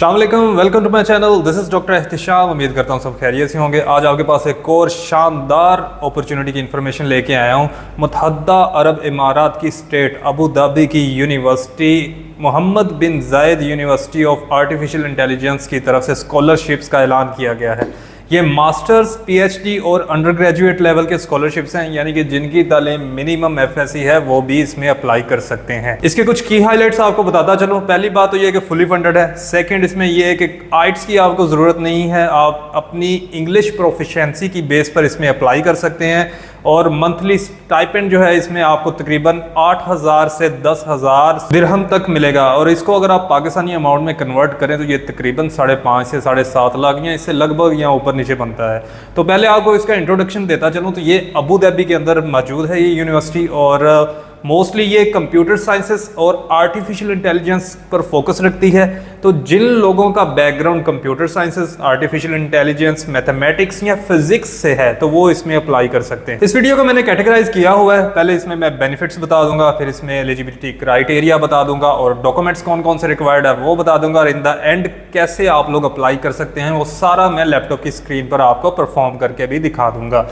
अस्सलाम वालेकुम, welcome to my channel. This is doctor Ehtisham. उम्मीद करता हूँ सब खैरियत से होंगे। आज आपके पास एक और शानदार अपॉर्चुनिटी की इन्फॉर्मेशन लेके आया हूँ। मुत्तहदा अरब इमारात की स्टेट अबू धाबी की यूनिवर्सिटी मोहम्मद बिन जायद यूनिवर्सिटी ऑफ आर्टिफिशियल इंटेलिजेंस की तरफ से स्कॉलरशिप्स का ऐलान किया गया है। ये मास्टर्स, पीएचडी और अंडर ग्रेजुएट लेवल के स्कॉलरशिप्स हैं, यानी कि जिनकी तालीम मिनिमम एफएससी है वो भी इसमें अप्लाई कर सकते हैं। इसके कुछ की हाइलाइट्स आपको बताता चलूं। पहली बात तो ये कि फुली फंडेड है। सेकंड, इसमें ये है कि आइट्स की आपको ज़रूरत नहीं है, आप अपनी इंग्लिश प्रोफिशिएंसी की बेस पर इसमें अप्लाई कर सकते हैं। और मंथली स्टाइपेंड जो है इसमें आपको तकरीबन 8,000 से 10,000 दिरहम तक मिलेगा। और इसको अगर आप पाकिस्तानी अमाउंट में कन्वर्ट करें तो ये तकरीबन 5.5 से 7.5 लाख या इससे लगभग यहाँ ऊपर नीचे बनता है। तो पहले आपको इसका इंट्रोडक्शन देता चलूँ तो ये अबू धाबी के अंदर मौजूद है ये यूनिवर्सिटी, और मोस्टली ये कंप्यूटर साइंसेस और आर्टिफिशियल इंटेलिजेंस पर फोकस रखती है। तो जिन लोगों का background computer sciences, artificial intelligence, mathematics या फिजिक्स से है तो वो इसमें अप्लाई कर सकते हैं। इस वीडियो को मैंने कैटेगराइज किया हुआ है। पहले इसमें मैं बेनिफिट्स बता दूंगा, फिर इसमें एलिजिबिलिटी क्राइटेरिया बता दूंगा और डॉक्यूमेंट्स कौन कौन से रिक्वायर्ड है वो बता दूंगा, और इन द एंड कैसे आप लोग अप्लाई कर सकते हैं वो सारा मैं लैपटॉप की स्क्रीन पर आपको परफॉर्म करके भी दिखा दूंगा।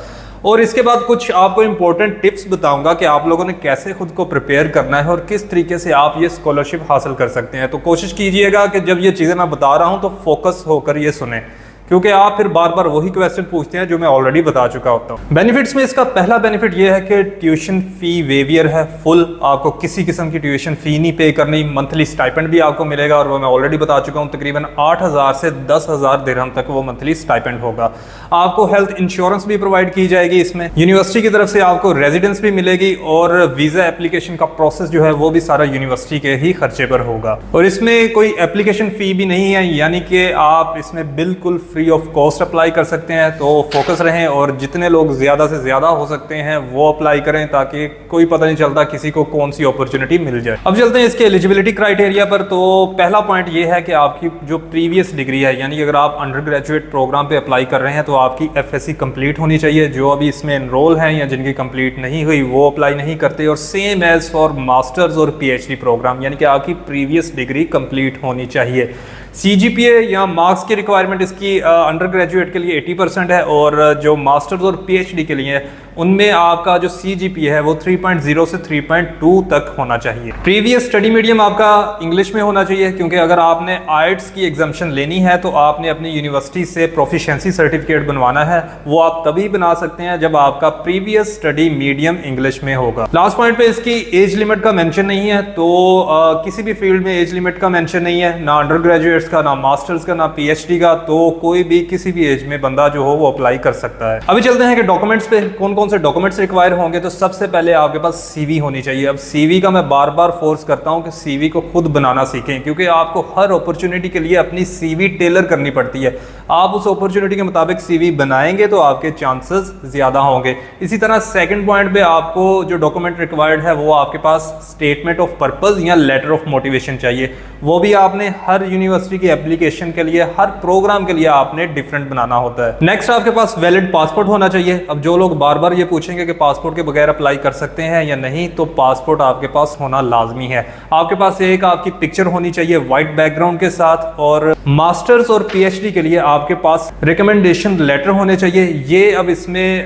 और इसके बाद कुछ आपको इंपॉर्टेंट टिप्स बताऊंगा कि आप लोगों ने कैसे खुद को प्रिपेयर करना है और किस तरीके से आप ये स्कॉलरशिप हासिल कर सकते हैं। तो कोशिश कीजिएगा कि जब ये चीज़ें मैं बता रहा हूं तो फोकस होकर ये सुने, क्योंकि आप फिर बार बार वही क्वेश्चन पूछते हैं जो मैं ऑलरेडी बता चुका होता हूँ। बेनिफिट्स में इसका पहला बेनिफिट ये है कि ट्यूशन फी वेवियर है फुल। आपको किसी किस्म की ट्यूशन फी नहीं पे करनी। मंथली स्टाइपेंड भी आपको मिलेगा और वो मैं ऑलरेडी बता चुका हूँ, तकरीबन 8,000 से 10,000 दिरहम तक वो मंथली स्टाइपेंड होगा। आपको हेल्थ इंश्योरेंस भी प्रोवाइड की जाएगी इसमें। यूनिवर्सिटी की तरफ से आपको रेजिडेंस भी मिलेगी और वीजा एप्लीकेशन का प्रोसेस जो है वो भी सारा यूनिवर्सिटी के ही खर्चे पर होगा। और इसमें कोई एप्लीकेशन फी भी नहीं है, यानी कि आप इसमें बिल्कुल फ्री ऑफ कॉस्ट अप्लाई कर सकते हैं। तो फोकस रहें और जितने लोग ज़्यादा से ज़्यादा हो सकते हैं वो अप्लाई करें, ताकि कोई पता नहीं चलता किसी को कौन सी अपॉर्चुनिटी मिल जाए। अब चलते हैं इसके एलिजिबिलिटी क्राइटेरिया पर। तो पहला पॉइंट ये है कि आपकी जो प्रीवियस डिग्री है, यानी कि अगर आप अंडर ग्रेजुएट प्रोग्राम पे अप्लाई कर रहे हैं तो आपकी एफएससी कंप्लीट होनी चाहिए। जो अभी इसमें एनरोल हैं या जिनकी कंप्लीट नहीं हुई वो अप्लाई नहीं करते। और सेम एज फॉर मास्टर्स और पीएचडी प्रोग्राम, यानी कि आपकी प्रीवियस डिग्री कंप्लीट होनी चाहिए। सीजीपीए या मार्क्स की रिक्वायरमेंट इसकी अंडर ग्रेजुएट के लिए 80% है, और जो मास्टर्स और पीएचडी के लिए उनमें आपका जो सीजीपीए है वो 3.0 से 3.2 तक होना चाहिए। प्रीवियस स्टडी मीडियम आपका इंग्लिश में होना चाहिए, क्योंकि अगर आपने आइट्स की एग्जाम्शन लेनी है तो आपने अपनी यूनिवर्सिटी से प्रोफिशिएंसी सर्टिफिकेट बनवाना है। वो आप तभी बना सकते हैं जब आपका प्रीवियस स्टडी मीडियम इंग्लिश में होगा। लास्ट पॉइंट पे इसकी एज लिमिट का मेंशन नहीं है। तो किसी भी फील्ड में एज लिमिट का मेंशन नहीं है, ना अंडर ग्रेजुएट्स का, ना मास्टर्स का, ना पीएचडी का। तो कोई भी किसी भी एज में बंदा जो हो वो अप्लाई कर सकता है। अभी चलते हैं कि डॉक्यूमेंट्स पे कौन कौन से डॉक्यूमेंट्स रिक्वायर होंगे। तो सबसे पहले आपके पास सीवी होनी चाहिए। अब सीवी का मैं बार बार फोर्स करता हूं कि सीवी को खुद बनाना सीखें, क्योंकि आपको हर अपॉर्चुनिटी के लिए अपनी सीवी टेलर करनी पड़ती है। आप उस अपॉर्चुनिटी के मुताबिक सीवी बनाएंगे तो आपके चांसेस ज्यादा होंगे। इसी तरह सेकंड पॉइंट पे आपको जो डॉक्यूमेंट रिक्वायर्ड है वो आपके पास स्टेटमेंट ऑफ पर्पस या लेटर ऑफ मोटिवेशन चाहिए। वो भी आपने हर यूनिवर्सिटी की एप्लीकेशन के लिए, हर प्रोग्राम के लिए आपने डिफरेंट बनाना होता है। नेक्स्ट आपके पास वैलिड पासपोर्ट होना चाहिए। अब जो लोग बार बार ये पूछेंगे कि पासपोर्ट के बगैर अप्लाई कर सकते हैं या नहीं, तो पासपोर्ट आपके पास होना लाजमी है। आपके पास एक आपकी पिक्चर होनी चाहिए व्हाइट बैकग्राउंड के साथ। और मास्टर्स और पीएचडी के लिए आपके पास रिकमेंडेशन लेटर होने चाहिए। ये अब इसमें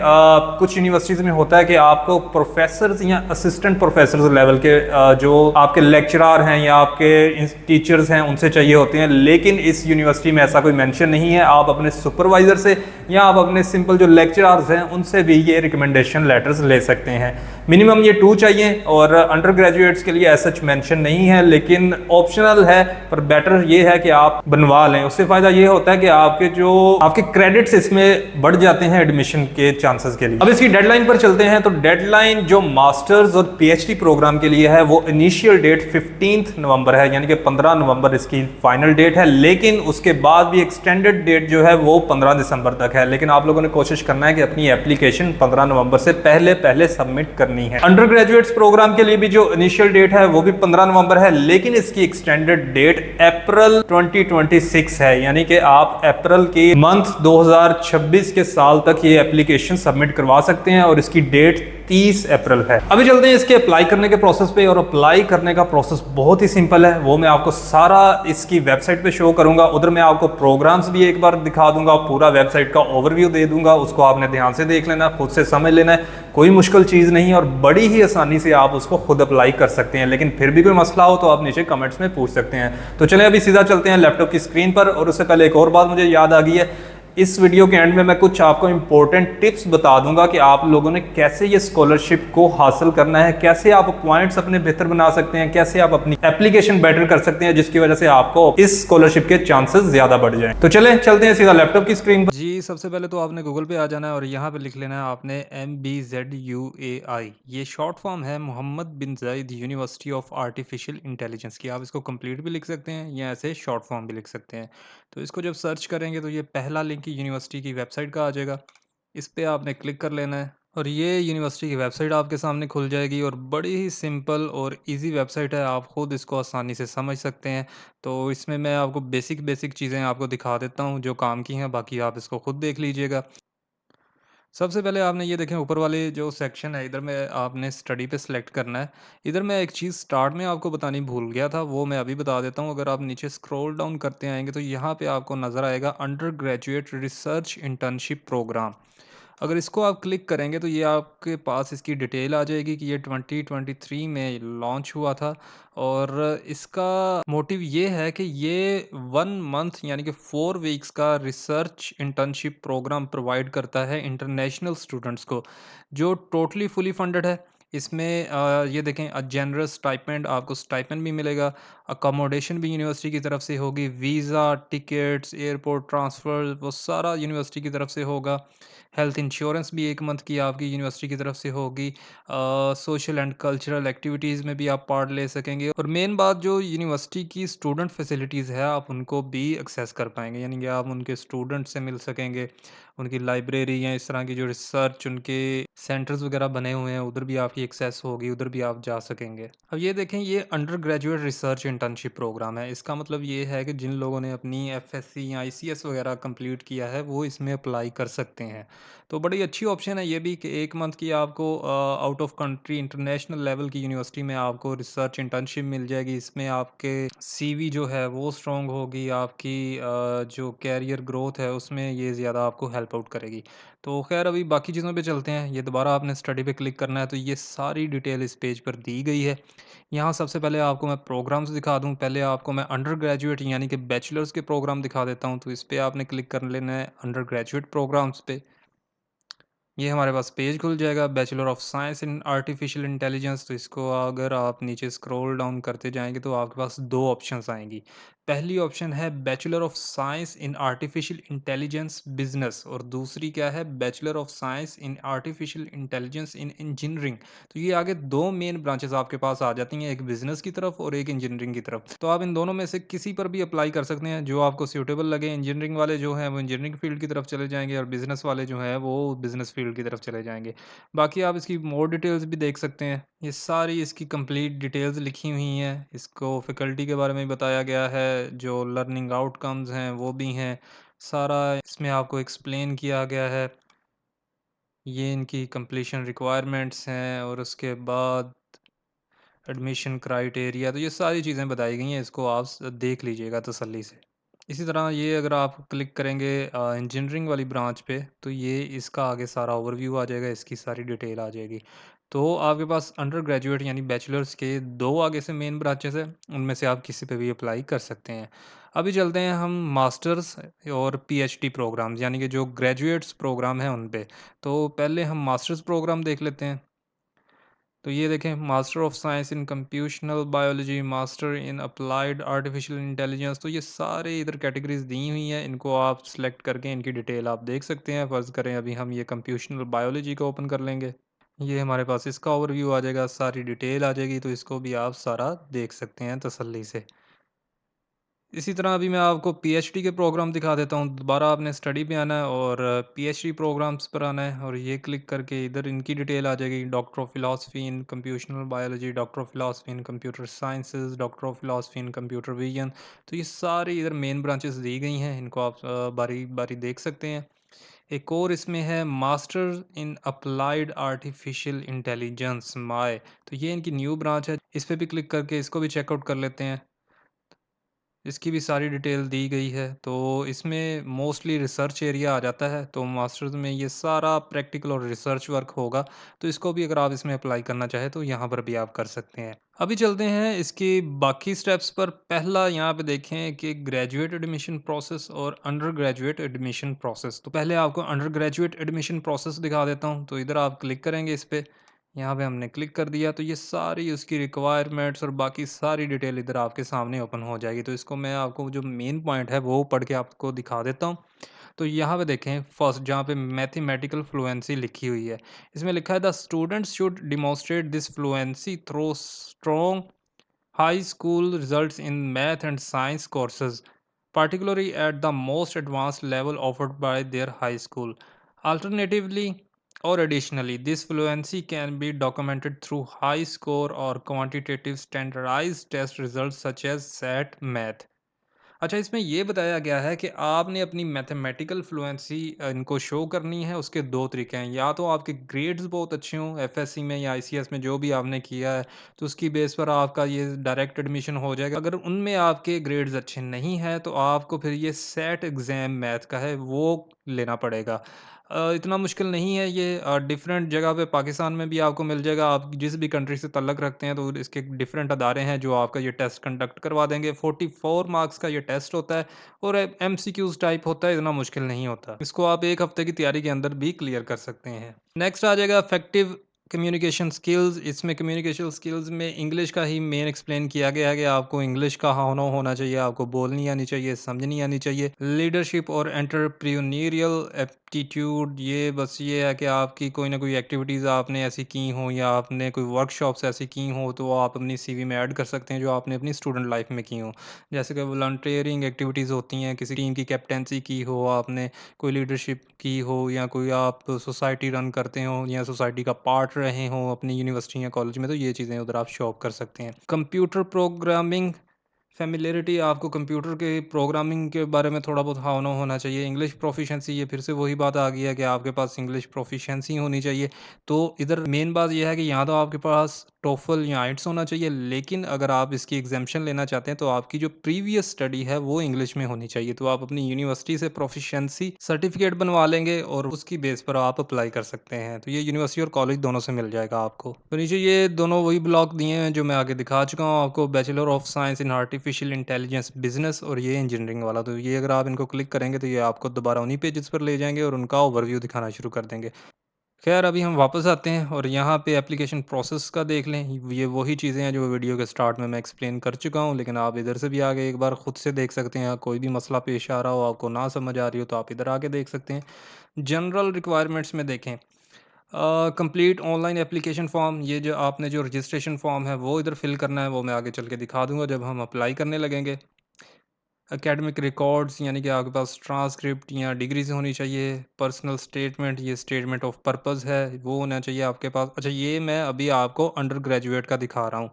कुछ यूनिवर्सिटीज में होता है कि आपको प्रोफेसर या असिस्टेंट प्रोफेसर लेवल के जो आपके लेक्चरर हैं या आपके टीचर्स हैं उनसे चाहिए होते हैं, लेकिन इस यूनिवर्सिटी में ऐसा कोई मेंशन नहीं है। आप अपने सुपरवाइजर से या आप अपने सिंपल जो लेक्चरर्स हैं उनसे भी ये रिकमेंडेशन लेटर्स ले सकते हैं। मिनिमम ये 2 चाहिए, और अंडर ग्रेजुएट्स के लिए ऐसा मेंशन नहीं है, लेकिन ऑप्शनल है। पर बेटर ये है कि आप बनवा लें। उससे फायदा ये होता है कि आपके क्रेडिट्स इसमें बढ़ जाते हैं एडमिशन के चांसेस के लिए। अब इसकी डेडलाइन पर चलते हैं। तो डेडलाइन जो मास्टर्स और पीएचडी प्रोग्राम के लिए है वो इनिशियल डेट 15 नवंबर है, यानी कि 15 नवंबर इसकी फाइनल डेट है। लेकिन उसके बाद भी एक्सटेंडेड डेट जो है वो 15 दिसंबर तक है। लेकिन आप लोगों ने कोशिश करना है कि अपनी एप्लीकेशन 15 नवंबर से पहले सबमिट करनी है। अंडर ग्रेजुएट्स प्रोग्राम के लिए भी जो इनिशियल डेट है वो भी 15 नवंबर है, लेकिन इसकी एक्सटेंडेड डेट अप्रैल 2026 है, यानी कि आप अप्रैल के मंथ 2026 के साल तक ये एप्लीकेशन सबमिट करवा सकते हैं। और इसकी डेट 30 अप्रैल है। अभी चलते हैं इसके अप्लाई करने के प्रोसेस पे, और अप्लाई करने का प्रोसेस बहुत ही सिंपल है, वो मैं आपको सारा इसकी वेबसाइट पे शो करूंगा। उधर मैं आपको प्रोग्राम्स भी एक बार दिखा दूंगा, पूरा वेबसाइट का ओवरव्यू दे दूंगा, उसको आपने ध्यान से देख लेना, खुद से समझ लेना है, कोई मुश्किल चीज़ नहीं है और बड़ी ही आसानी से आप उसको खुद अप्लाई कर सकते हैं। लेकिन फिर भी कोई मसला हो तो आप नीचे कमेंट्स में पूछ सकते हैं। तो चलें अभी सीधा चलते हैं लैपटॉप की स्क्रीन पर। और उससे पहले एक और बात मुझे याद आ गई है, इस वीडियो के एंड में मैं कुछ आपको इंपॉर्टेंट टिप्स बता दूंगा कि आप लोगों ने कैसे ये स्कॉलरशिप को हासिल करना है, कैसे आप पॉइंट्स अपने बेहतर बना सकते हैं, कैसे आप अपनी एप्लीकेशन बेटर कर सकते हैं, जिसकी वजह से आपको इस स्कॉलरशिप के चांसेस ज्यादा बढ़ जाएं। तो चलें चलते हैं सीधा लैपटॉप की स्क्रीन पर। जी सबसे पहले तो आपने गूगल पे आ जाना है और यहाँ पे लिख लेना है आपने MBZUAI। ये शॉर्ट फॉर्म है मोहम्मद बिन जायद यूनिवर्सिटी ऑफ आर्टिफिशियल इंटेलिजेंस की। आप इसको कंप्लीट भी लिख सकते हैं या ऐसे शॉर्ट फॉर्म भी लिख सकते हैं। तो इसको जब सर्च करेंगे तो ये पहला लिंक यूनिवर्सिटी की वेबसाइट का आ जाएगा। इस पे आपने क्लिक कर लेना है और ये यूनिवर्सिटी की वेबसाइट आपके सामने खुल जाएगी। और बड़ी ही सिंपल और इजी वेबसाइट है, आप खुद इसको आसानी से समझ सकते हैं। तो इसमें मैं आपको बेसिक बेसिक चीज़ें आपको दिखा देता हूँ जो काम की हैं, बाकी आप इसको खुद देख लीजिएगा। सबसे पहले आपने ये देखें ऊपर वाले जो सेक्शन है, इधर में आपने स्टडी पे सिलेक्ट करना है। इधर मैं एक चीज़ स्टार्ट में आपको बतानी भूल गया था, वो मैं अभी बता देता हूँ। अगर आप नीचे स्क्रॉल डाउन करते आएंगे तो यहाँ पे आपको नज़र आएगा undergraduate research internship program. अगर इसको आप क्लिक करेंगे तो ये आपके पास इसकी डिटेल आ जाएगी कि ये 2023 में लॉन्च हुआ था। और इसका मोटिव ये है कि ये 1 मंथ यानी कि 4 वीक्स का रिसर्च इंटर्नशिप प्रोग्राम प्रोवाइड करता है इंटरनेशनल स्टूडेंट्स को, जो टोटली फुली फंडेड है। इसमें ये देखें जनरस स्टाइपेंड, आपको स्टाइपेंड भी मिलेगा, अकोमोडेशन भी यूनिवर्सिटी की तरफ से होगी, वीज़ा टिकट्स एयरपोर्ट ट्रांसफ़र वो सारा यूनिवर्सिटी की तरफ से होगा। हेल्थ इंश्योरेंस भी 1 मंथ की आपकी यूनिवर्सिटी की तरफ से होगी। सोशल एंड कल्चरल एक्टिविटीज़ में भी आप पार्ट ले सकेंगे। और मेन बात, जो यूनिवर्सिटी की स्टूडेंट फैसिलिटीज़ है आप उनको भी एक्सेस कर पाएंगे, यानी कि आप उनके स्टूडेंट से मिल सकेंगे। उनकी लाइब्रेरी या इस तरह की जो रिसर्च उनके सेंटर्स वगैरह बने हुए हैं उधर भी आपकी एक्सेस होगी, उधर भी आप जा सकेंगे। अब ये देखें, ये undergraduate research internship program है। इसका मतलब ये है कि जिन लोगों ने अपनी FSc या ICS वगैरह कंप्लीट किया है वो इसमें अप्लाई कर सकते हैं। तो बड़ी अच्छी ऑप्शन है ये भी कि 1 मंथ की आपको out of country international level की यूनिवर्सिटी में आपको रिसर्च इंटर्नशिप मिल जाएगी। इसमें आपके CV जो है वो स्ट्रॉन्ग होगी, आपकी जो कैरियर ग्रोथ है उसमें ये ज़्यादा आपको हेल्प आउट करेगी। तो खैर अभी बाकी चीज़ों पे चलते हैं। ये दोबारा आपने स्टडी पे क्लिक करना है तो ये सारी डिटेल इस पेज पर दी गई है। यहाँ सबसे पहले आपको मैं प्रोग्राम्स दिखा दूँ, पहले आपको मैं अंडर ग्रेजुएट यानी कि बैचलर्स के प्रोग्राम दिखा देता हूँ। तो इस पर आपने क्लिक कर लेना है अंडर ग्रेजुएट प्रोग्राम्स पे। ये हमारे पास पेज खुल जाएगा, bachelor of science in artificial intelligence. तो इसको अगर आप नीचे स्क्रॉल डाउन करते जाएंगे तो आपके पास दो ऑप्शंस आएंगी। पहली ऑप्शन है bachelor of science in artificial intelligence business, और दूसरी क्या है, bachelor of science in artificial intelligence in engineering. तो ये आगे दो मेन ब्रांचेस आपके पास आ जाती हैं, एक बिजनेस की तरफ और एक इंजीनियरिंग की तरफ। तो आप इन दोनों में से किसी पर भी अप्लाई कर सकते हैं जो आपको सूटेबल लगे। इंजीनियरिंग वाले जो हैं वो इंजीनियरिंग फील्ड की तरफ चले जाएंगे और बिजनेस वाले जो हैं वो बिजनेस फील्ड की तरफ चले जाएंगे। बाकी आप इसकी मोर डिटेल्स भी देख सकते हैं, ये सारी इसकी कंप्लीट डिटेल्स लिखी हुई हैं। इसको फैकल्टी के बारे में बताया गया है, जो लर्निंग आउटकम्स हैं वो भी हैं, सारा इसमें आपको एक्सप्लेन किया गया है। ये इनकी कंप्लीशन रिक्वायरमेंट्स हैं और उसके बाद एडमिशन क्राइटेरिया, तो ये सारी चीज़ें बताई गई हैं, इसको आप देख लीजिएगा तसल्ली से। इसी तरह ये अगर आप क्लिक करेंगे इंजीनियरिंग वाली ब्रांच पे तो ये इसका आगे सारा ओवरव्यू आ जाएगा, इसकी सारी डिटेल आ जाएगी। तो आपके पास अंडर ग्रेजुएट यानी बैचलर्स के दो आगे से मेन ब्रांचेस हैं, उनमें से आप किसी पे भी अप्लाई कर सकते हैं। अभी चलते हैं हम मास्टर्स और PhD प्रोग्राम्स यानी कि जो ग्रेजुएट्स प्रोग्राम हैं उन पे। तो पहले हम मास्टर्स प्रोग्राम देख लेते हैं। तो ये देखें, master of science in computational biology, master in applied artificial intelligence. तो ये सारे इधर कैटेगरीज दी हुई हैं, इनको आप सेलेक्ट करके इनकी डिटेल आप देख सकते हैं। फ़र्ज़ करें अभी हम ये कंप्यूशनल बायोलॉजी को ओपन कर लेंगे, ये हमारे पास इसका ओवरव्यू आ जाएगा, सारी डिटेल आ जाएगी। तो इसको भी आप सारा देख सकते हैं तसल्ली से। इसी तरह अभी मैं आपको PhD के प्रोग्राम दिखा देता हूँ। दोबारा आपने स्टडी पे आना है और PhD प्रोग्राम्स पर आना है और ये क्लिक करके इधर इनकी डिटेल आ जाएगी। Doctor of philosophy in computational biology, doctor of philosophy in computer sciences, doctor of philosophy in computer vision. तो ये सारी इधर मेन ब्रांचेस दी गई हैं, इनको आप बारी बारी देख सकते हैं। एक और इसमें है master in applied artificial intelligence my. तो ये इनकी न्यू ब्रांच है, इस पे भी क्लिक करके इसको भी चेकआउट कर लेते हैं। इसकी भी सारी डिटेल दी गई है। तो इसमें मोस्टली रिसर्च एरिया आ जाता है, तो मास्टर्स में ये सारा प्रैक्टिकल और रिसर्च वर्क होगा। तो इसको भी अगर आप इसमें अप्लाई करना चाहें तो यहाँ पर भी आप कर सकते हैं। अभी चलते हैं इसके बाकी स्टेप्स पर। पहला यहाँ पे देखें कि ग्रेजुएट एडमिशन प्रोसेस और अंडर ग्रेजुएट एडमिशन प्रोसेस। तो पहले आपको अंडर ग्रेजुएट एडमिशन प्रोसेस दिखा देता हूँ। तो इधर आप क्लिक करेंगे इस पर, यहाँ पे हमने क्लिक कर दिया तो ये सारी उसकी रिक्वायरमेंट्स और बाकी सारी डिटेल इधर आपके सामने ओपन हो जाएगी। तो इसको मैं आपको जो मेन पॉइंट है वो पढ़ के आपको दिखा देता हूँ। तो यहाँ पे देखें फर्स्ट जहाँ पे मैथमेटिकल फ्लुएंसी लिखी हुई है, इसमें लिखा है the students should demonstrate this fluency through strong high school results in math and science courses, particularly at the most advanced level offered by their high school. Alternatively, or additionally, this fluency can be documented through high score or quantitative standardized test results such as SAT Math. अच्छा, इसमें ये बताया गया है कि आपने अपनी mathematical fluency इनको शो करनी है। उसके 2 तरीके हैं, या तो आपके ग्रेड्स बहुत अच्छे हों एफएससी में या आईसीएस में जो भी आपने किया है, तो उसकी बेस पर आपका ये डायरेक्ट एडमिशन हो जाएगा। अगर उनमें आपके ग्रेड्स अच्छे नहीं हैं तो आपको फिर ये सेट एग्ज़ाम मैथ का है वो लेना पड़ेगा। इतना मुश्किल नहीं है ये, डिफरेंट जगह पे पाकिस्तान में भी आपको मिल जाएगा। आप जिस भी कंट्री से तल्लक रखते हैं तो इसके डिफरेंट अदारे हैं जो आपका ये टेस्ट कंडक्ट करवा देंगे। 44 मार्क्स का ये टेस्ट होता है और एमसीक्यूज टाइप होता है, इतना मुश्किल नहीं होता। इसको आप 1 हफ्ते की तैयारी के अंदर भी क्लियर कर सकते हैं। नेक्स्ट आ जाएगा इफेक्टिव कम्युनिकेशन स्किल्स। इसमें कम्युनिकेशन स्किल्स में इंग्लिश का ही मेन एक्सप्लेन किया गया है कि आपको इंग्लिश का होना चाहिए, आपको बोलनी आनी चाहिए, समझनी आनी चाहिए। लीडरशिप और एंटरप्रेन्योरियल एप्टीट्यूड, ये बस ये है कि आपकी कोई ना कोई एक्टिविटीज़ आपने ऐसी की हो या आपने कोई वर्कशॉप्स ऐसी की हो तो वो आप अपनी सीवी में ऐड कर सकते हैं जो आपने अपनी स्टूडेंट लाइफ में की हो। जैसे कि वॉलंटियरिंग एक्टिविटीज़ होती हैं, किसी टीम की कैप्टेंसी की हो आपने, कोई लीडरशिप की हो, या कोई आप सोसाइटी रन करते हो या सोसाइटी का पार्ट रहे हो अपनी यूनिवर्सिटी या कॉलेज में, तो ये चीज़ें उधर आप शो ऑफ कर सकते हैं। कंप्यूटर प्रोग्रामिंग फ़ैमिलियरिटी, आपको कंप्यूटर के प्रोग्रामिंग के बारे में थोड़ा बहुत होना चाहिए। इंग्लिश प्रोफ़िशिएंसी, ये फिर से वही बात आ गई है कि आपके पास इंग्लिश प्रोफ़िशिएंसी होनी चाहिए। तो इधर मेन बात ये है कि यहाँ तो आपके पास टोफ़ल या आइट्स होना चाहिए, लेकिन अगर आप इसकी एग्ज़ाम्शन लेना चाहते हैं तो आपकी जो प्रीवियस स्टडी है वो इंग्लिश में होनी चाहिए। तो आप अपनी यूनिवर्सिटी से प्रोफ़िशिएंसी सर्टिफ़िकेट बनवा लेंगे और उसकी बेस पर आप अप्लाई कर सकते हैं। तो ये यूनिवर्सिटी और कॉलेज दोनों से मिल जाएगा आपको। तो नीचे ये दोनों वही ब्लॉक दिए हैं जो मैं आगे दिखा चुका हूँ आपको, bachelor of science in artificial intelligence business और ये इंजीनियरिंग वाला। तो ये अगर आप इनको क्लिक करेंगे तो ये आपको दोबारा उन्हीं पेजेस पर ले जाएंगे और उनका ओवरव्यू दिखाना शुरू कर देंगे। खैर, अभी हम वापस आते हैं और यहाँ पे एप्लीकेशन प्रोसेस का देख लें। ये वही चीज़ें हैं जो वीडियो के स्टार्ट में मैं एक्सप्लेन कर चुका हूँ, लेकिन आप इधर से भी आगे एक बार खुद से देख सकते हैं। कोई भी मसला पेश आ रहा हो, आपको ना समझ आ रही हो, तो आप इधर आके देख सकते हैं। जनरल रिक्वायरमेंट्स में देखें, कंप्लीट ऑनलाइन एप्लीकेशन फॉर्म, ये जो आपने जो रजिस्ट्रेशन फॉर्म है वो इधर फिल करना है, वो मैं आगे चल के दिखा दूंगा जब हम अप्लाई करने लगेंगे। एकेडमिक रिकॉर्ड्स, यानी कि आपके पास ट्रांसक्रिप्ट या डिग्री से होनी चाहिए। पर्सनल स्टेटमेंट, ये स्टेटमेंट ऑफ पर्पस है, वो होना चाहिए आपके पास। अच्छा, ये मैं अभी आपको अंडर ग्रेजुएट का दिखा रहा हूँ।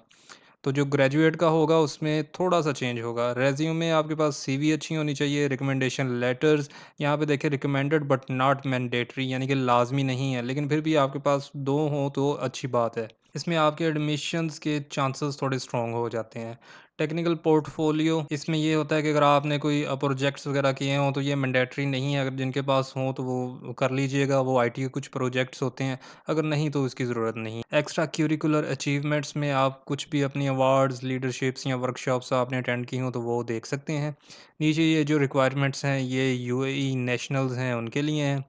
तो जो ग्रेजुएट का होगा उसमें थोड़ा सा चेंज होगा। रेज्यूम में आपके पास सीवी अच्छी होनी चाहिए। रिकमेंडेशन लेटर्स, यहाँ पे देखिए रिकमेंडेड बट नॉट मैंडेटरी, यानी कि लाजमी नहीं है, लेकिन फिर भी आपके पास 2 हों तो अच्छी बात है। इसमें आपके एडमिशन्स के चांसेस थोड़े स्ट्रॉन्ग हो जाते हैं। टेक्निकल पोर्टफोलियो, इसमें ये होता है कि अगर आपने कोई प्रोजेक्ट्स वगैरह किए हों तो ये मैंडेटरी नहीं है, अगर जिनके पास हों तो वो कर लीजिएगा, वो आईटी के कुछ प्रोजेक्ट्स होते हैं, अगर नहीं तो उसकी ज़रूरत नहीं। एक्स्ट्रा करिकुलर अचीवमेंट्स में आप कुछ भी अपनी अवार्ड्स, लीडरशिप्स या वर्कशॉप्स आपने अटेंड की हों तो वो देख सकते हैं। नीचे ये जो रिक्वायरमेंट्स हैं ये यूएई नेशनल्स हैं उनके लिए हैं।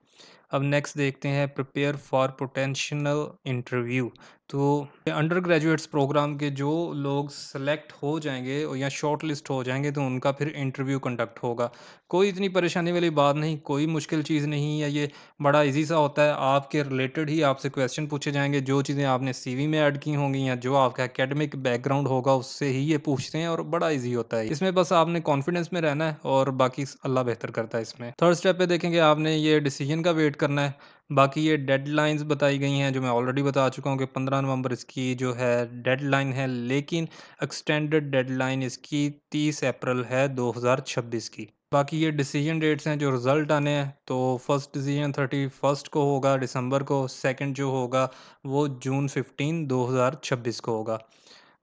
अब नेक्स्ट देखते हैं प्रिपेयर फॉर पोटेंशियल इंटरव्यू। तो अंडर ग्रेजुएट्स प्रोग्राम के जो लोग सेलेक्ट हो जाएंगे और या शॉर्ट लिस्ट हो जाएंगे तो उनका फिर इंटरव्यू कंडक्ट होगा। कोई इतनी परेशानी वाली बात नहीं, कोई मुश्किल चीज़ नहीं है, ये बड़ा इजी सा होता है। आपके रिलेटेड ही आपसे क्वेश्चन पूछे जाएंगे, जो चीज़ें आपने सीवी में ऐड की होंगी या जो आपका एकेडमिक बैकग्राउंड होगा उससे ही ये पूछते हैं और बड़ा इजी होता है। इसमें बस आपने कॉन्फिडेंस में रहना है और बाकी अल्लाह बेहतर करता है। इसमें थर्ड स्टेप पे देखेंगे आपने ये डिसीजन का वेट करना है। बाकी ये डेडलाइंस बताई गई हैं जो मैं ऑलरेडी बता चुका हूँ कि 15 नवंबर इसकी जो है डेडलाइन है, लेकिन एक्सटेंडेड डेडलाइन इसकी 30 अप्रैल है 2026 की। बाकी ये डिसीजन डेट्स हैं जो रिज़ल्ट आने हैं, तो फर्स्ट डिसीजन 31 को होगा दिसंबर को, सेकंड जो होगा वो जून 15 2026 को होगा।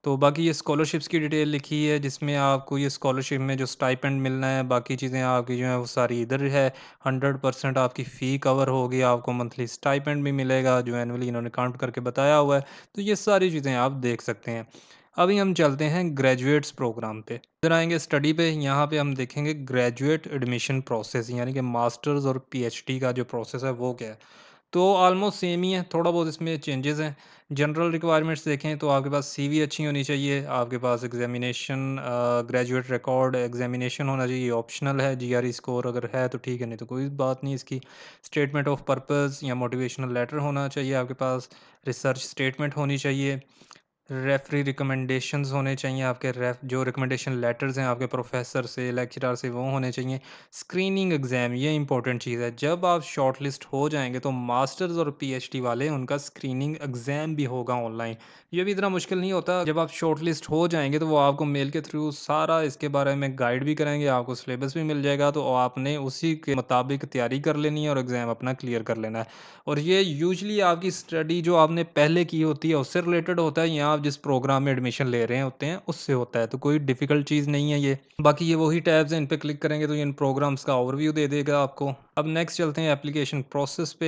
तो बाकी ये स्कॉलरशिप्स की डिटेल लिखी है जिसमें आपको ये स्कॉलरशिप में जो स्टाइपेंड मिलना है, बाकी चीज़ें आपकी जो है वो सारी इधर है। 100% आपकी फ़ी कवर होगी, आपको मंथली स्टाइपेंड भी मिलेगा जो एनुअली इन्होंने काउंट करके बताया हुआ है। तो ये सारी चीज़ें आप देख सकते हैं। अभी हम चलते हैं ग्रेजुएट्स प्रोग्राम पे। इधर आएँगे स्टडी पे, यहाँ पे हम देखेंगे ग्रेजुएट एडमिशन प्रोसेस, यानी कि मास्टर्स और पीएचडी का जो प्रोसेस है वो क्या है। तो ऑलमोस्ट सेम ही है, थोड़ा बहुत इसमें चेंजेस हैं। जनरल रिक्वायरमेंट्स देखें तो आपके पास सीवी अच्छी होनी चाहिए, आपके पास एग्जामिनेशन ग्रेजुएट रिकॉर्ड एग्जामिनेशन होना चाहिए, ऑप्शनल है, जीआरई स्कोर अगर है तो ठीक है, नहीं तो कोई बात नहीं इसकी। स्टेटमेंट ऑफ पर्पस या मोटिवेशनल लेटर होना चाहिए आपके पास, रिसर्च स्टेटमेंट होनी चाहिए, रेफरी रिकमेंडेशंस होने चाहिए आपके, जो रिकमेंडेशन लेटर्स हैं आपके प्रोफेसर से, लेक्चरर से, वो होने चाहिए। स्क्रीनिंग एग्ज़ाम ये इंपॉर्टेंट चीज़ है, जब आप शॉर्ट लिस्ट हो जाएंगे तो मास्टर्स और पीएचडी वाले उनका स्क्रीनिंग एग्ज़ाम भी होगा ऑनलाइन। ये भी इतना मुश्किल नहीं होता, जब आप शॉर्ट लिस्ट हो जाएंगे तो वो आपको मेल के थ्रू सारा इसके बारे में गाइड भी करेंगे, आपको सिलेबस भी मिल जाएगा, तो आपने उसी के मुताबिक तैयारी कर लेनी है और एग्ज़ाम अपना क्लियर कर लेना है। और ये यूजुअली आपकी स्टडी जो आपने पहले की होती है उससे रिलेटेड होता है, या आप जिस प्रोग्राम में एडमिशन ले रहे होते हैं उससे होता है, तो कोई डिफ़िकल्ट चीज़ नहीं है ये। बाकी ये वही टैब्स हैं, इन पे क्लिक करेंगे तो ये इन प्रोग्राम्स का ओवरव्यू दे देगा आपको। अब नेक्स्ट चलते हैं एप्लीकेशन प्रोसेस पे।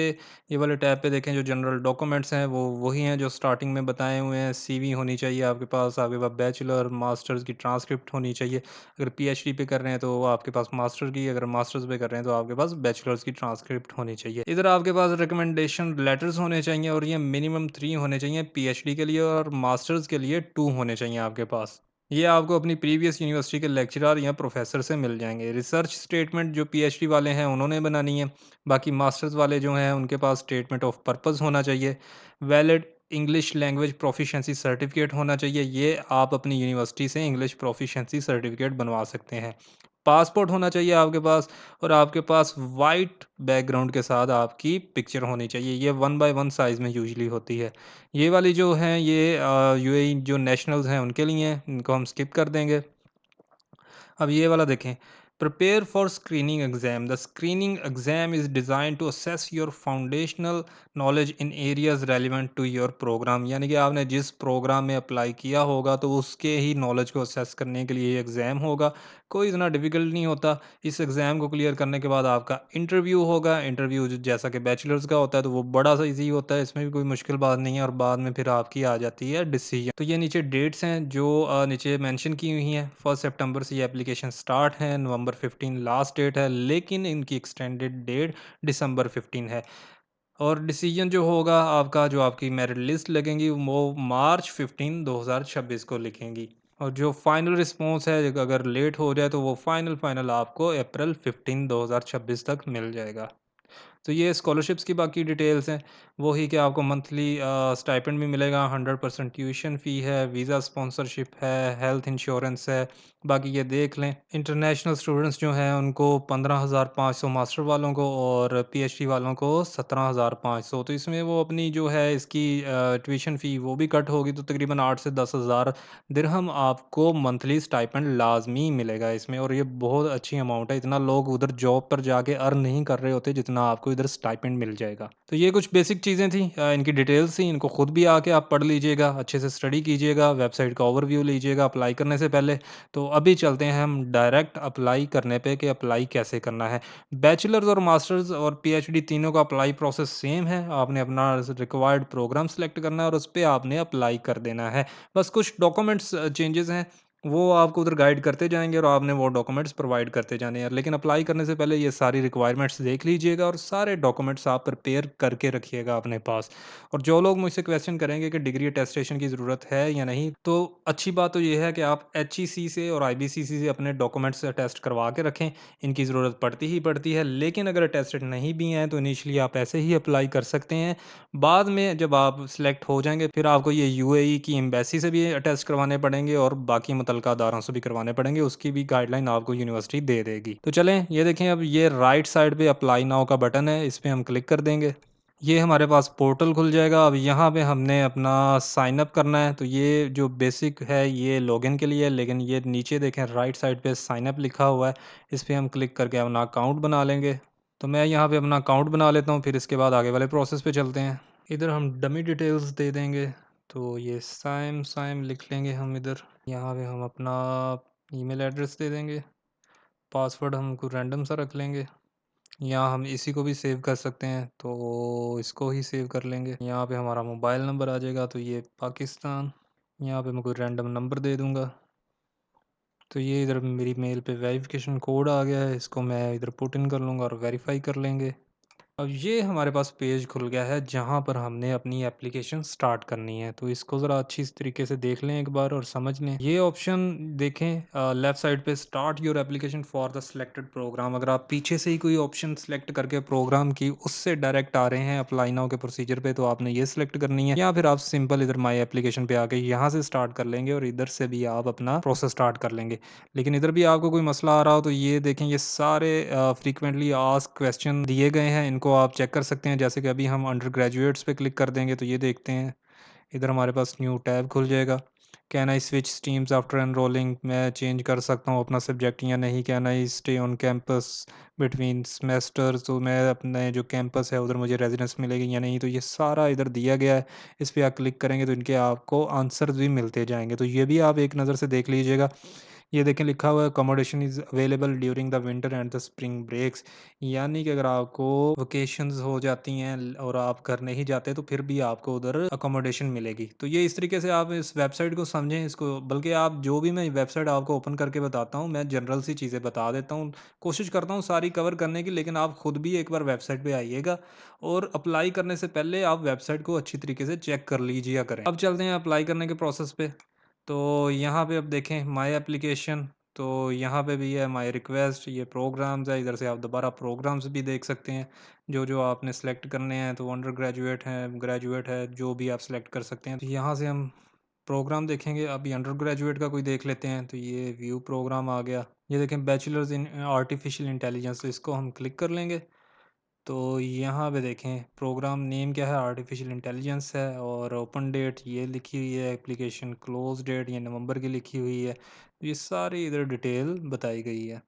ये वाले टैब पे देखें, जो जनरल डॉक्यूमेंट्स हैं वो वही हैं जो स्टार्टिंग में बताए हुए हैं। सीवी होनी चाहिए आपके पास बैचलर मास्टर्स की ट्रांसक्रिप्ट होनी चाहिए। अगर पीएचडी पे कर रहे हैं तो आपके पास मास्टर की, अगर मास्टर्स पे कर रहे हैं तो आपके पास बैचलर्स की ट्रांसक्रिप्ट होनी चाहिए। इधर आपके पास रिकमेंडेशन लेटर्स होने चाहिए और ये मिनिमम 3 होने चाहिए पीएचडी के लिए, और मास्टर्स के लिए 2 होने चाहिए आपके पास। ये आपको अपनी प्रीवियस यूनिवर्सिटी के लेक्चरर या प्रोफेसर से मिल जाएंगे। रिसर्च स्टेटमेंट जो पीएचडी वाले हैं उन्होंने बनानी है। बाकी मास्टर्स वाले जो हैं उनके पास स्टेटमेंट ऑफ पर्पस होना चाहिए। Valid English language proficiency certificate होना चाहिए, ये आप अपनी यूनिवर्सिटी से इंग्लिश प्रोफिशिएंसी सर्टिफिकेट बनवा सकते हैं। पासपोर्ट होना चाहिए आपके पास, और आपके पास वाइट बैकग्राउंड के साथ आपकी पिक्चर होनी चाहिए। ये 1:1 साइज़ में यूजुअली होती है। ये वाली जो हैं ये यूएई जो नेशनल्स हैं उनके लिए हैं, इनको हम स्किप कर देंगे। अब ये वाला देखें, prepare for screening exam. The screening exam is design to assess your foundational knowledge in areas relevant to your program, यानी कि आपने जिस प्रोग्राम में अप्लाई किया होगा तो उसके ही नॉलेज को असेस करने के लिए ये एग्ज़ाम होगा। कोई इतना डिफ़िकल्ट नहीं होता। इस एग्ज़ाम को क्लियर करने के बाद आपका इंटरव्यू होगा। इंटरव्यू जैसा कि बैचलर्स का होता है तो वो बड़ा सा ईजी होता है, इसमें भी कोई मुश्किल बात नहीं है, और बाद में फिर आपकी आ जाती है डिसीजन। तो ये नीचे डेट्स हैं जो नीचे मेंशन की हुई हैं। 1 सितंबर से ये एप्लीकेशन स्टार्ट है, नवंबर 15 लास्ट डेट है, लेकिन इनकी एक्सटेंडेड डेट दिसंबर 15 है। और डिसीजन जो होगा आपका, जो आपकी मेरिट लिस्ट लगेंगी वो मार्च 15 2026 को लिखेंगी, और जो फाइनल रिस्पॉन्स है अगर लेट हो जाए तो वो फाइनल आपको अप्रैल 15 2026 तक मिल जाएगा। तो ये स्कॉलरशिप्स की बाकी डिटेल्स हैं, वही कि आपको मंथली स्टाइपेंड भी मिलेगा, 100% ट्यूशन फ़ी है, वीज़ा स्पॉन्सरशिप है, हेल्थ इंश्योरेंस है। बाकी ये देख लें, इंटरनेशनल स्टूडेंट्स जो हैं उनको 15,500 मास्टर वालों को, और पीएचडी वालों को 17,500। तो इसमें वो अपनी जो है इसकी ट्यूशन फ़ी वो भी कट होगी, तो तकरीबन 8 से 10,000 दिरहम आपको मंथली स्टाइपेंड लाजमी मिलेगा इसमें, और ये बहुत अच्छी अमाउंट है। इतना लोग उधर जॉब पर जाके अर्न नहीं कर रहे होते जितना आपको इधर स्टाइपेंड मिल जाएगा। तो ये कुछ बेसिक चीज़ें थी, इनकी डिटेल्स थी, इनको खुद भी आके आप पढ़ लीजिएगा, अच्छे से स्टडी कीजिएगा, वेबसाइट का ओवरव्यू लीजिएगा अप्लाई करने से पहले। तो अभी चलते हैं हम डायरेक्ट अप्लाई करने पे कि अप्लाई कैसे करना है। बैचलर्स और मास्टर्स और पीएचडी तीनों का अप्लाई प्रोसेस सेम है। आपने अपना रिक्वायर्ड प्रोग्राम सेलेक्ट करना है और उस पे आपने अप्लाई कर देना है। बस कुछ डॉक्यूमेंट्स चेंजेस हैं, वो आपको उधर गाइड करते जाएँगे और आपने वो डॉक्यूमेंट्स प्रोवाइड करते जाने हैं। लेकिन अप्लाई करने से पहले ये सारी रिक्वायरमेंट्स देख लीजिएगा और सारे डॉक्यूमेंट्स आप प्रिपेयर करके रखिएगा अपने पास। और जो लोग मुझसे क्वेश्चन करेंगे कि डिग्री अटेस्टेशन की ज़रूरत है या नहीं, तो अच्छी बात तो ये है कि आप एचईसी से और आईबीसीसी से अपने डॉक्यूमेंट्स अटेस्ट करवा के रखें। इनकी ज़रूरत पड़ती ही पड़ती है, लेकिन अगर अटेस्टेड नहीं भी हैं तो इनिशियली आप ऐसे ही अप्लाई कर सकते हैं। बाद में जब आप सिलेक्ट हो जाएँगे फिर आपको ये यूएई की एम्बेसी से भी अटेस्ट करवाने पड़ेंगे और बाकी मुतल्लिका अदारों से भी करवाने पड़ेंगे, उसकी भी गाइडलाइन आपको यूनिवर्सिटी दे देगी। तो चलें ये देखें, अब ये राइट साइड पे अप्लाई नाउ का बटन है, इस पे हम क्लिक कर देंगे। ये हमारे पास पोर्टल खुल जाएगा। अब यहाँ पे हमने अपना साइन अप करना है, तो ये जो बेसिक है ये लॉगिन के लिए है, लेकिन ये नीचे देखें राइट साइड पे साइन अप लिखा हुआ है, इस पे हम क्लिक करके अपना अकाउंट बना लेंगे। तो मैं यहाँ पे अपना अकाउंट बना लेता हूँ, फिर इसके बाद आगे वाले प्रोसेस पे चलते हैं। इधर हम डमी डिटेल्स दे देंगे, तो ये साइम साइम लिख लेंगे हम इधर। यहाँ पे हम अपना ईमेल एड्रेस दे देंगे, पासवर्ड हम कोई रैंडम सा रख लेंगे। यहाँ हम इसी को भी सेव कर सकते हैं, तो इसको ही सेव कर लेंगे। यहाँ पे हमारा मोबाइल नंबर आ जाएगा, तो ये पाकिस्तान। यहाँ पे मैं कोई रैंडम नंबर दे दूँगा। तो ये इधर मेरी मेल पे वेरिफिकेशन कोड आ गया है, इसको मैं इधर पुट इन कर लूँगा और वेरीफाई कर लेंगे। अब ये हमारे पास पेज खुल गया है जहाँ पर हमने अपनी एप्लीकेशन स्टार्ट करनी है, तो इसको ज़रा अच्छी तरीके से देख लें एक बार और समझ लें। ये ऑप्शन देखें लेफ़्ट साइड पे start your application for the selected program. अगर आप पीछे से ही कोई ऑप्शन सेलेक्ट करके प्रोग्राम की उससे डायरेक्ट आ रहे हैं अप्लाई नाउ के प्रोसीजर पे, तो आपने ये सिलेक्ट करनी है, या फिर आप सिंपल इधर माई एप्लीकेशन पे आके यहाँ से स्टार्ट कर लेंगे और इधर से भी आप अपना प्रोसेस स्टार्ट कर लेंगे। लेकिन इधर भी आपको कोई मसला आ रहा हो तो ये देखें, ये सारे फ्रीक्वेंटली आस्क्ड क्वेश्चन दिए गए हैं, इनको आप चेक कर सकते हैं। जैसे कि अभी हम अंडर ग्रेजुएट्स पे क्लिक कर देंगे तो ये देखते हैं इधर हमारे पास न्यू टैब खुल जाएगा। Can I switch streams after enrolling, मैं चेंज कर सकता हूँ अपना सब्जेक्ट या नहीं। Can I stay on campus between semesters, तो मैं अपने जो कैंपस है उधर मुझे रेजिडेंस मिलेगी या नहीं, तो ये सारा इधर दिया गया है। इस पर आप क्लिक करेंगे तो इनके आपको आंसर भी मिलते जाएंगे, तो ये भी आप एक नज़र से देख लीजिएगा। ये देखें लिखा हुआ है accommodation is available during the winter and the spring breaks, यानी कि अगर आपको वेकेशंस हो जाती हैं और आप घर नहीं जाते तो फिर भी आपको उधर अकोमोडेशन मिलेगी। तो ये इस तरीके से आप इस वेबसाइट को समझें इसको, बल्कि आप जो भी मैं वेबसाइट आपको ओपन करके बताता हूँ मैं जनरल सी चीज़ें बता देता हूँ, कोशिश करता हूँ सारी कवर करने की, लेकिन आप खुद भी एक बार वेबसाइट पे आइएगा और अप्लाई करने से पहले आप वेबसाइट को अच्छी तरीके से चेक कर लीजिए करें। अब चलते हैं अप्लाई करने के प्रोसेस पे। तो यहाँ पे अब देखें माई एप्लीकेशन, तो यहाँ पे भी है माई रिक्वेस्ट, ये प्रोग्राम्स है, इधर से आप दोबारा प्रोग्राम्स भी देख सकते हैं जो जो आपने सेलेक्ट करने हैं। तो अंडर ग्रेजुएट है, ग्रेजुएट है, जो भी आप सेलेक्ट कर सकते हैं। तो यहाँ से हम प्रोग्राम देखेंगे। अभी अंडर ग्रेजुएट का कोई देख लेते हैं, तो ये व्यू प्रोग्राम आ गया। ये देखें बैचलर्स इन आर्टिफिशियल इंटेलिजेंस, तो इसको हम क्लिक कर लेंगे। तो यहाँ पे देखें प्रोग्राम नेम क्या है, आर्टिफिशियल इंटेलिजेंस है, और ओपन डेट ये लिखी हुई है, एप्लीकेशन क्लोज डेट ये नवंबर की लिखी हुई है। तो ये सारी इधर डिटेल बताई गई है।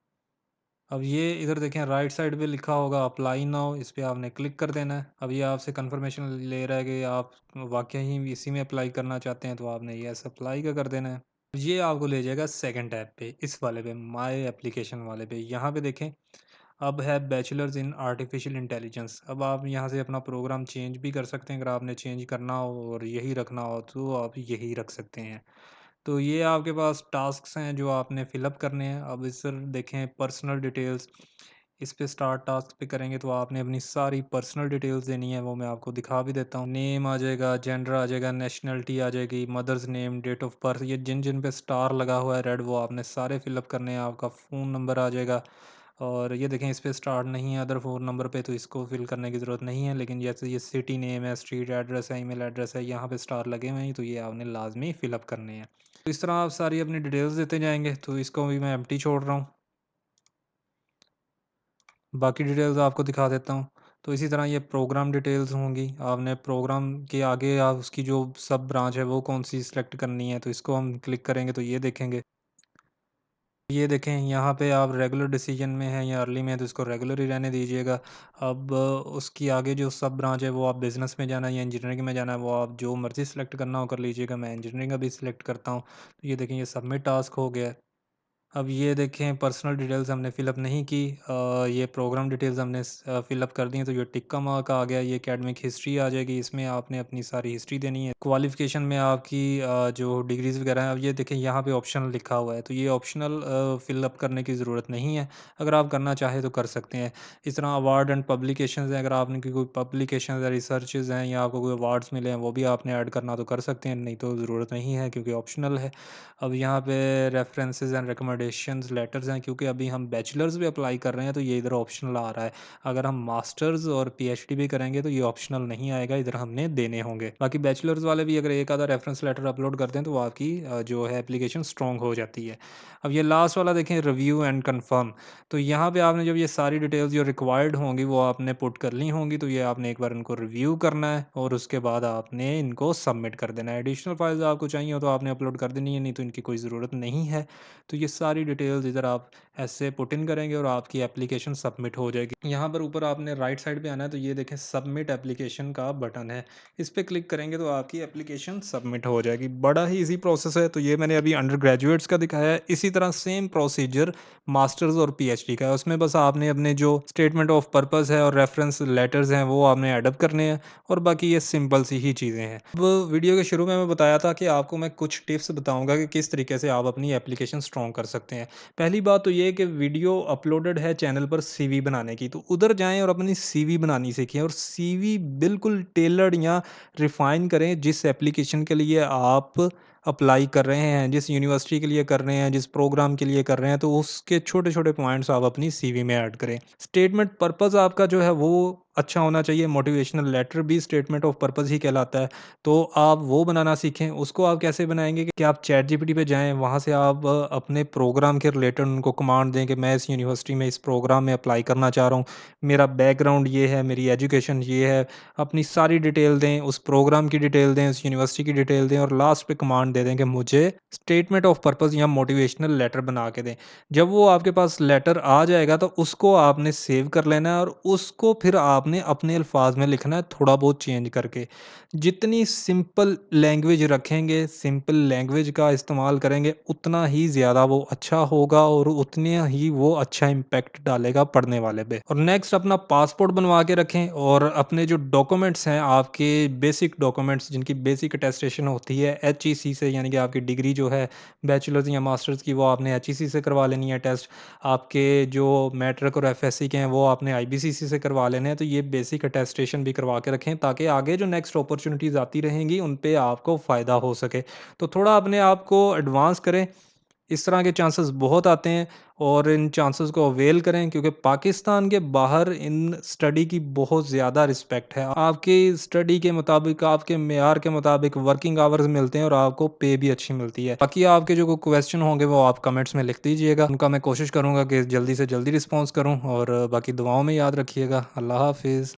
अब ये इधर देखें राइट साइड पे लिखा होगा अप्लाई नाउ, इस पे आपने क्लिक कर देना है। अब ये आपसे कंफर्मेशन ले रहा है कि आप वाकई ही इसी में अप्लाई करना चाहते हैं, तो आपने ये अप्लाई का कर देना है। ये आपको ले जाएगा सेकंड टैब पे, इस वाले पे माय एप्लीकेशन वाले पे। यहाँ पे देखें अब है बैचलर्स इन आर्टिफिशियल इंटेलिजेंस। अब आप यहाँ से अपना प्रोग्राम चेंज भी कर सकते हैं, अगर आपने चेंज करना हो और यही रखना हो तो आप यही रख सकते हैं। तो ये आपके पास टास्क्स हैं जो आपने फिलअप करने हैं। अब इस पर देखें पर्सनल डिटेल्स, इस पे स्टार्ट टास्क पे करेंगे तो आपने अपनी सारी पर्सनल डिटेल्स देनी है, वो मैं आपको दिखा भी देता हूँ। नेम आ जाएगा, जेंडर आ जाएगा, नेशनलिटी आ जाएगी, mother's name, date of birth, ये जिन जिन पे स्टार लगा हुआ है रेड, वो आपने सारे फिलअप करने हैं। आपका फ़ोन नंबर आ जाएगा, और ये देखें इस पे स्टार्ट नहीं है अदर फ़ोन नंबर पे, तो इसको फिल करने की ज़रूरत नहीं है। लेकिन जैसे ये सिटी नेम है, स्ट्रीट एड्रेस है, ईमेल एड्रेस है, यहाँ पे स्टार लगे हुए हैं, तो ये आपने लाजमी फ़िलअप करने हैं। तो इस तरह आप सारी अपनी डिटेल्स देते जाएंगे। तो इसको भी मैं एम्प्टी छोड़ रहा हूँ, बाकी डिटेल्स आपको दिखा देता हूँ। तो इसी तरह ये प्रोग्राम डिटेल्स होंगी, आपने प्रोग्राम के आगे आप उसकी जो सब ब्रांच है वो कौन सी सिलेक्ट करनी है, तो इसको हम क्लिक करेंगे तो ये देखेंगे। ये देखें यहाँ पे आप रेगुलर डिसीजन में हैं या अर्ली में है, तो इसको रेगुलर ही रहने दीजिएगा। अब उसकी आगे जो सब ब्रांच है वो आप बिज़नेस में जाना है या इंजीनियरिंग में जाना है, वो आप जो मर्ज़ी सेलेक्ट करना हो कर लीजिएगा। मैं इंजीनियरिंग का भी सिलेक्ट करता हूँ। तो ये देखें ये सबमिट टास्क हो गया है। अब ये देखें पर्सनल डिटेल्स हमने फ़िलअप नहीं की, ये प्रोग्राम डिटेल्स हमने फ़िलअप कर दी हैं, तो ये टिक्का मार्क आ गया। ये एकेडमिक हिस्ट्री आ जाएगी, इसमें आपने अपनी सारी हिस्ट्री देनी है। क्वालिफ़िकेशन में आपकी जो डिग्रीज़ वगैरह हैं, अब ये देखें यहाँ पे ऑप्शनल लिखा हुआ है, तो ये ऑप्शनल फ़िलअप करने की ज़रूरत नहीं है। अगर आप करना चाहें तो कर सकते हैं। इस तरह अवार्ड एंड पब्लिकेशंस हैं, अगर आपने की कोई पब्लिकेशंस या रिसर्चेज़ हैं या आपको कोई अवार्ड्स मिले हैं, वो भी आपने ऐड करना तो कर सकते हैं, नहीं तो ज़रूरत नहीं है क्योंकि ऑप्शनल है। अब यहाँ पे references and recommendation recommendations letters हैं, क्योंकि अभी हम बैचलर्स भी अप्लाई कर रहे हैं तो ये इधर ऑप्शनल आ रहा है। अगर हम मास्टर्स और पीएचडी भी करेंगे तो ये ऑप्शनल नहीं आएगा, इधर हमने देने होंगे। बाकी बैचलर्स वाले भी अगर एक आधा रेफरेंस लेटर अपलोड करते हैं तो आपकी जो है एप्लीकेशन स्ट्रॉन्ग हो जाती है। अब ये लास्ट वाला देखें, रिव्यू एंड कंफर्म। तो यहाँ पे आपने जब ये सारी डिटेल्स जो रिक्वायर्ड होंगी वो आपने पुट कर ली होंगी, तो ये आपने एक बार इनको रिव्यू करना है और उसके बाद आपने इनको सबमिट कर देना है। एडिशनल फाइल्स आपको चाहिए हो तो आपने अपलोड कर देनी है, नहीं तो इनकी कोई ज़रूरत नहीं है। तो ये सारी डिटेल्स इधर आप ऐसे पुट इन करेंगे और आपकी एप्लीकेशन सबमिट हो जाएगी। यहाँ पर ऊपर आपने राइट साइड पे आना है, तो ये देखें सबमिट एप्लीकेशन का बटन है, इस पर क्लिक करेंगे तो आपकी एप्लीकेशन सबमिट हो जाएगी। बड़ा ही ईजी प्रोसेस है। तो ये मैंने अभी अंडर ग्रेजुएट्स का दिखाया है, इसी तरह सेम प्रोसीजर मास्टर्स और पीएचडी का है। उसमें बस आपने अपने जो स्टेटमेंट ऑफ पर्पस है और रेफरेंस लेटर्स हैं वो आपने एडअप करने हैं, और बाकी ये सिंपल सी ही चीज़ें हैं। अब वीडियो के शुरू में मैं बताया था कि आपको मैं कुछ टिप्स बताऊंगा कि किस तरीके से आप अपनी एप्लीकेशन स्ट्रॉन्ग कर सकते हैं। पहली बात तो ये कि वीडियो अपलोडेड है चैनल पर सीवी बनाने की, तो उधर जाएं और अपनी सीवी बनानी सीखें, और सीवी बिल्कुल टेलर्ड या रिफाइन करें जिस एप्लीकेशन के लिए आप अप्लाई कर रहे हैं, जिस यूनिवर्सिटी के लिए कर रहे हैं, जिस प्रोग्राम के लिए कर रहे हैं, तो उसके छोटे छोटे पॉइंट्स आप अपनी सीवी में ऐड करें। स्टेटमेंट पर्पस आपका जो है वो अच्छा होना चाहिए। मोटिवेशनल लेटर भी स्टेटमेंट ऑफ पर्पस ही कहलाता है, तो आप वो बनाना सीखें। उसको आप कैसे बनाएंगे कि आप चैट जीपीटी पे जाएं, वहाँ से आप अपने प्रोग्राम के रिलेटेड उनको कमांड दें कि मैं इस यूनिवर्सिटी में इस प्रोग्राम में अप्लाई करना चाह रहा हूँ, मेरा बैकग्राउंड ये है, मेरी एजुकेशन ये है। अपनी सारी डिटेल दें, उस प्रोग्राम की डिटेल दें, उस यूनिवर्सिटी की डिटेल दें, और लास्ट पे कमांड दे दें कि मुझे स्टेटमेंट ऑफ पर्पस या मोटिवेशनल लेटर बना के दें। जब वो आपके पास लेटर आ जाएगा तो उसको आपने सेव कर लेना है, और उसको फिर आपने अपने अल्फाज में लिखना है, थोड़ा बहुत चेंज करके। जितनी सिंपल लैंग्वेज रखेंगे, सिंपल लैंग्वेज का इस्तेमाल करेंगे, उतना ही ज़्यादा वो अच्छा होगा और उतने ही वो अच्छा इम्पैक्ट डालेगा पढ़ने वाले पे। और नेक्स्ट, अपना पासपोर्ट बनवा के रखें, और अपने जो डॉक्यूमेंट्स हैं, आपके बेसिक डॉक्यूमेंट्स जिनकी बेसिक अटेस्टेशन होती है एचईसी से, यानी कि आपकी डिग्री जो है बैचलर्स या मास्टर्स की, वो आपने एचईसी से करवा लेनी है टेस्ट। आपके जो मैट्रिक और एफएससी के हैं वो आपने आईबीसीसी से करवा लेने हैं। तो ये बेसिक अटेस्टेशन भी करवा के रखें, ताकि आगे जो नेक्स्ट अपॉर्चुनिटीज़ आती रहेंगी उन पे आपको फ़ायदा हो सके। तो थोड़ा अपने आप को एडवांस करें, इस तरह के चांसेस बहुत आते हैं, और इन चांसेस को अवेल करें, क्योंकि पाकिस्तान के बाहर इन स्टडी की बहुत ज़्यादा रिस्पेक्ट है। आपकी स्टडी के मुताबिक, आपके मेयार के मुताबिक वर्किंग आवर्स मिलते हैं और आपको पे भी अच्छी मिलती है। बाकी आपके जो कोई क्वेश्चन होंगे वो आप कमेंट्स में लिख दीजिएगा, उनका मैं कोशिश करूँगा कि जल्दी से जल्दी रिस्पॉन्स करूँ, और बाकी दुआओं में याद रखिएगा। अल्लाह हाफिज़।